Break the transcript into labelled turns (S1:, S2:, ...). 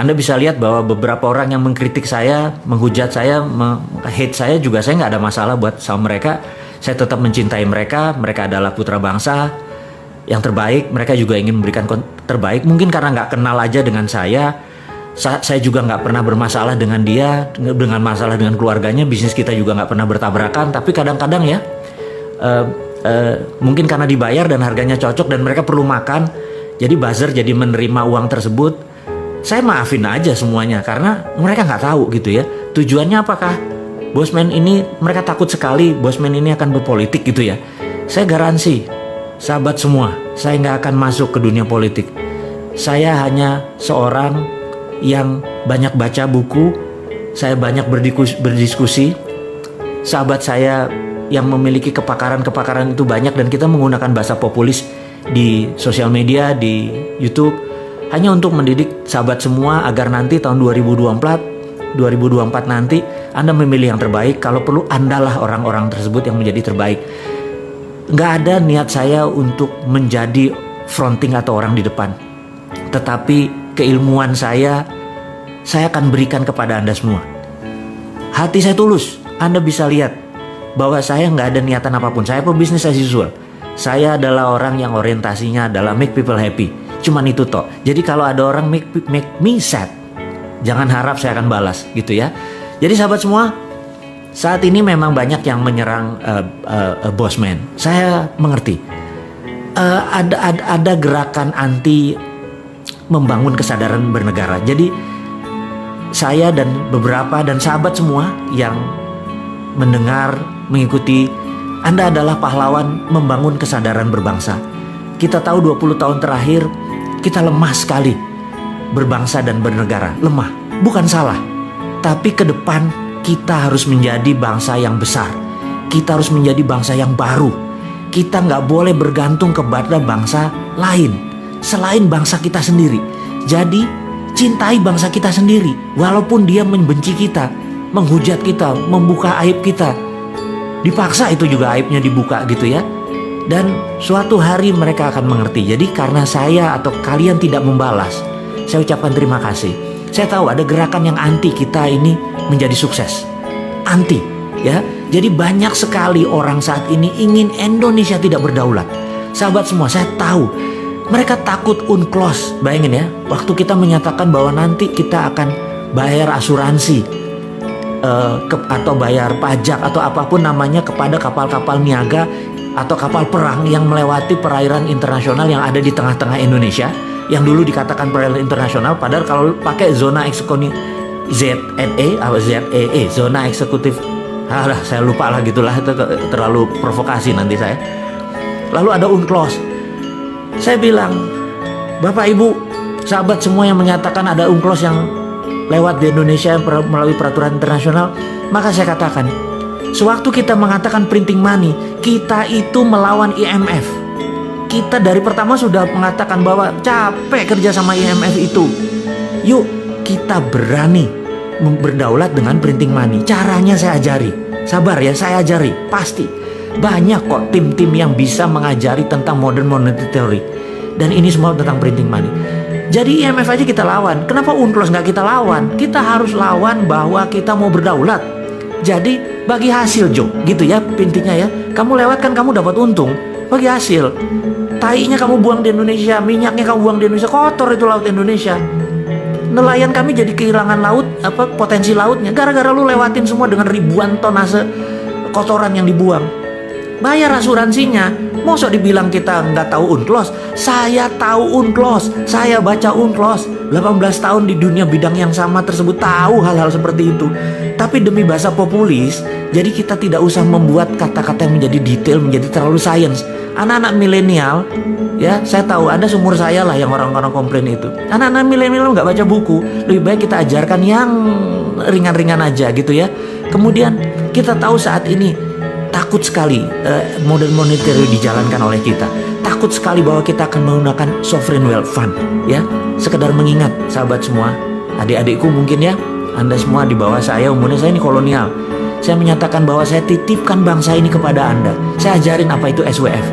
S1: Anda bisa lihat bahwa beberapa orang yang mengkritik saya, menghujat saya, hate saya juga, saya nggak ada masalah buat sama mereka. Saya tetap mencintai mereka. Mereka adalah putra bangsa yang terbaik. Mereka juga ingin memberikan terbaik. Mungkin karena nggak kenal aja dengan saya juga nggak pernah bermasalah dengan dia, dengan masalah dengan keluarganya. Bisnis kita juga nggak pernah bertabrakan. Tapi kadang-kadang ya, mungkin karena dibayar dan harganya cocok dan mereka perlu makan, jadi buzzer, jadi menerima uang tersebut. Saya maafin aja semuanya karena mereka nggak tahu gitu ya tujuannya apakah Bosman ini, mereka takut sekali Bosman ini akan berpolitik gitu ya. Saya garansi sahabat semua, saya nggak akan masuk ke dunia politik. Saya hanya seorang yang banyak baca buku, saya banyak berdiskusi. Sahabat saya yang memiliki kepakaran itu banyak, dan kita menggunakan bahasa populis di sosial media, di YouTube, hanya untuk mendidik sahabat semua agar nanti tahun 2024 nanti Anda memilih yang terbaik. Kalau perlu Andalah orang-orang tersebut yang menjadi terbaik. Nggak ada niat saya untuk menjadi fronting atau orang di depan, tetapi keilmuan saya akan berikan kepada Anda semua. Hati saya tulus. Anda bisa lihat bahwa saya nggak ada niatan apapun. Saya pebisnis as usual. Saya adalah orang yang orientasinya adalah make people happy. Cuman itu toh. Jadi kalau ada orang make me sad, jangan harap saya akan balas gitu ya. Jadi sahabat semua, saat ini memang banyak yang menyerang Bosman. Saya mengerti. Ada gerakan anti membangun kesadaran bernegara. Jadi saya dan beberapa dan sahabat semua yang mendengar, mengikuti, Anda adalah pahlawan membangun kesadaran berbangsa. Kita tahu 20 tahun terakhir kita lemah sekali berbangsa dan bernegara. Lemah, bukan salah. Tapi ke depan kita harus menjadi bangsa yang besar. Kita harus menjadi bangsa yang baru. Kita nggak boleh bergantung kepada bangsa lain selain bangsa kita sendiri. Jadi cintai bangsa kita sendiri. Walaupun dia membenci kita, menghujat kita, membuka aib kita, dipaksa itu juga aibnya dibuka gitu ya. Dan suatu hari mereka akan mengerti. Jadi karena saya atau kalian tidak membalas, saya ucapkan terima kasih. Saya tahu ada gerakan yang anti kita ini menjadi sukses. Anti ya. Jadi banyak sekali orang saat ini ingin Indonesia tidak berdaulat. Sahabat semua, saya tahu mereka takut UNCLOS. Bayangin ya, waktu kita menyatakan bahwa nanti kita akan bayar asuransi atau bayar pajak atau apapun namanya kepada kapal-kapal niaga atau kapal perang yang melewati perairan internasional yang ada di tengah-tengah Indonesia, yang dulu dikatakan perairan internasional, padahal kalau pakai zona eksekutif ZNE atau ZEE, zona eksekutif, saya lupa lah gitulah, itu terlalu provokasi nanti saya. Lalu ada UNCLOS. Saya bilang, Bapak Ibu, sahabat semua yang menyatakan ada UNCLOS yang lewat di Indonesia melalui peraturan internasional, maka saya katakan, sewaktu kita mengatakan printing money, kita itu melawan IMF. Kita dari pertama sudah mengatakan bahwa capek kerja sama IMF itu. Yuk kita berani berdaulat dengan printing money. Caranya saya ajari. Sabar ya, saya ajari. Pasti banyak kok tim-tim yang bisa mengajari tentang modern monetary theory. Dan ini semua tentang printing money. Jadi IMF aja kita lawan. Kenapa UNCLOS nggak kita lawan? Kita harus lawan bahwa kita mau berdaulat. Jadi bagi hasil Jo, gitu ya intinya ya. Kamu lewat kan kamu dapat untung, bagi hasil. Tainya kamu buang di Indonesia, minyaknya kamu buang di Indonesia, kotor itu laut Indonesia. Nelayan kami jadi kehilangan laut, potensi lautnya gara-gara lu lewatin semua dengan ribuan tonase kotoran yang dibuang. Bayar asuransinya. Masa dibilang kita nggak tahu UNCLOS? Saya tahu UNCLOS, saya baca UNCLOS. 18 tahun di dunia bidang yang sama tersebut, tahu hal-hal seperti itu. Tapi demi bahasa populis, jadi kita tidak usah membuat kata-kata yang menjadi detail, menjadi terlalu sains. Anak-anak milenial, ya saya tahu Anda seumur saya lah yang orang-orang komplain itu. Anak-anak milenial nggak baca buku, lebih baik kita ajarkan yang ringan-ringan aja gitu ya. Kemudian kita tahu saat ini takut sekali modern monetary dijalankan oleh kita. Takut sekali bahwa kita akan menggunakan sovereign wealth fund ya. Sekedar mengingat sahabat semua, adik-adikku mungkin ya, Anda semua di bawah saya, umurnya saya ini kolonial. Saya menyatakan bahwa saya titipkan bangsa ini kepada Anda. Saya ajarin apa itu SWF.